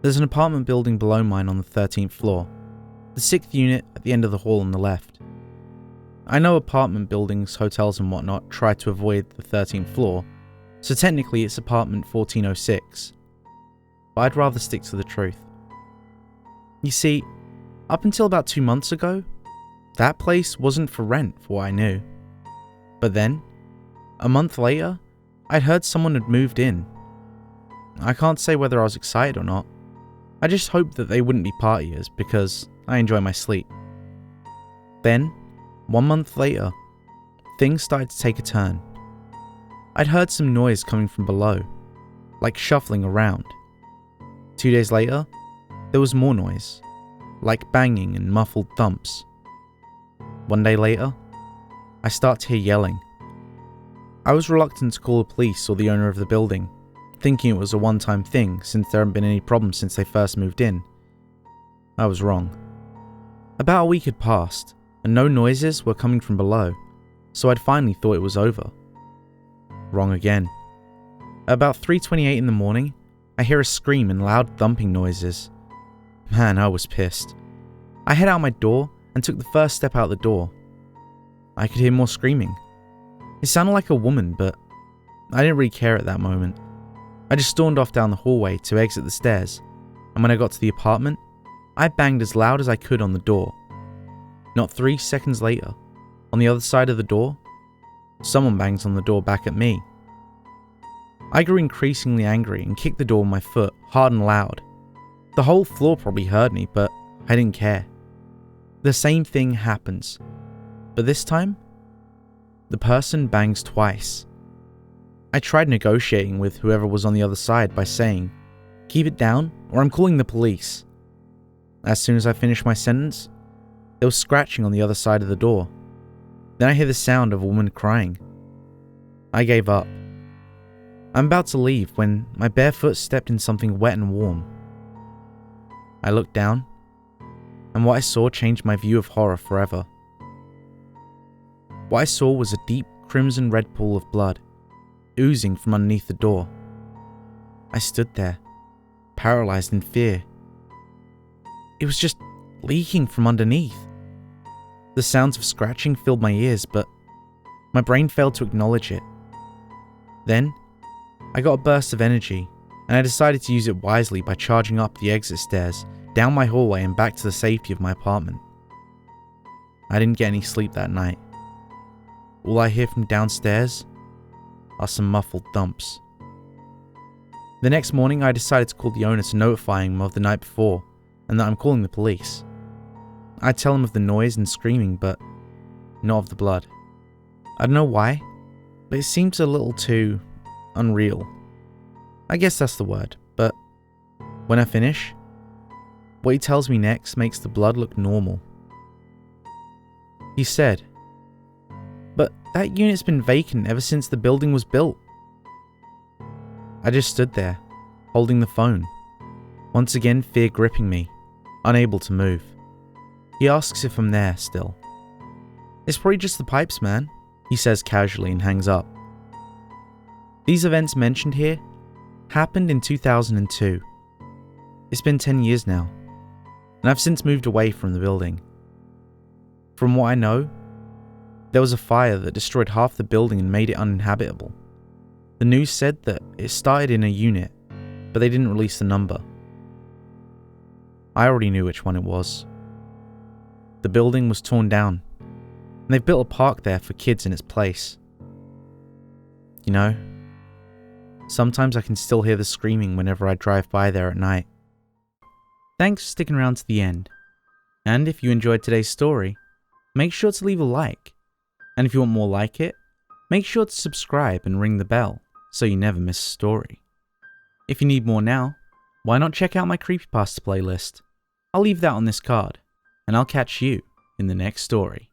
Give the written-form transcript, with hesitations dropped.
There's an apartment building below mine on the 13th floor, the 6th unit at the end of the hall on the left. I know apartment buildings, hotels and whatnot try to avoid the 13th floor, so technically it's apartment 1406, but I'd rather stick to the truth. You see, up until about 2 months ago, that place wasn't for rent for what I knew. But then, a month later, I'd heard someone had moved in. I can't say whether I was excited or not. I just hoped that they wouldn't be partiers because I enjoy my sleep. Then, 1 month later, things started to take a turn. I'd heard some noise coming from below, like shuffling around. 2 days later, there was more noise, like banging and muffled thumps. 1 day later, I start to hear yelling. I was reluctant to call the police or the owner of the building, thinking it was a one-time thing since there hadn't been any problems since they first moved in. I was wrong. About a week had passed, and no noises were coming from below, so I'd finally thought it was over. Wrong again. At about 3:28 in the morning, I hear a scream and loud thumping noises. Man, I was pissed. I head out my door and took the first step out the door. I could hear more screaming. It sounded like a woman, but I didn't really care at that moment. I just stormed off down the hallway to exit the stairs, and when I got to the apartment, I banged as loud as I could on the door. Not 3 seconds later, on the other side of the door, someone bangs on the door back at me. I grew increasingly angry and kicked the door with my foot hard and loud. The whole floor probably heard me, but I didn't care. The same thing happens, but this time, the person bangs twice. I tried negotiating with whoever was on the other side by saying, "Keep it down or I'm calling the police." As soon as I finished my sentence, there was scratching on the other side of the door. Then I hear the sound of a woman crying. I gave up. I'm about to leave when my bare foot stepped in something wet and warm. I looked down, and what I saw changed my view of horror forever. What I saw was a deep crimson-red pool of blood, oozing from underneath the door. I stood there, paralyzed in fear. It was just leaking from underneath. The sounds of scratching filled my ears, but my brain failed to acknowledge it. Then, I got a burst of energy, and I decided to use it wisely by charging up the exit stairs, down my hallway and back to the safety of my apartment. I didn't get any sleep that night. All I hear from downstairs are some muffled thumps. The next morning, I decided to call the owner to notify him of the night before, and that I'm calling the police. I'd tell him of the noise and screaming, but not of the blood. I don't know why, but it seems a little too unreal. I guess that's the word, but when I finish, what he tells me next makes the blood look normal. He said, "But that unit's been vacant ever since the building was built." I just stood there, holding the phone, once again fear gripping me, unable to move. He asks if I'm there still. "It's probably just the pipes, man," he says casually and hangs up. These events mentioned here happened in 2002. It's been 10 years now, and I've since moved away from the building. From what I know, there was a fire that destroyed half the building and made it uninhabitable. The news said that it started in a unit, but they didn't release the number. I already knew which one it was. The building was torn down, and they've built a park there for kids in its place. You know, sometimes I can still hear the screaming whenever I drive by there at night. Thanks for sticking around to the end. And if you enjoyed today's story, make sure to leave a like. And if you want more like it, make sure to subscribe and ring the bell so you never miss a story. If you need more now, why not check out my Creepypasta playlist? I'll leave that on this card, and I'll catch you in the next story.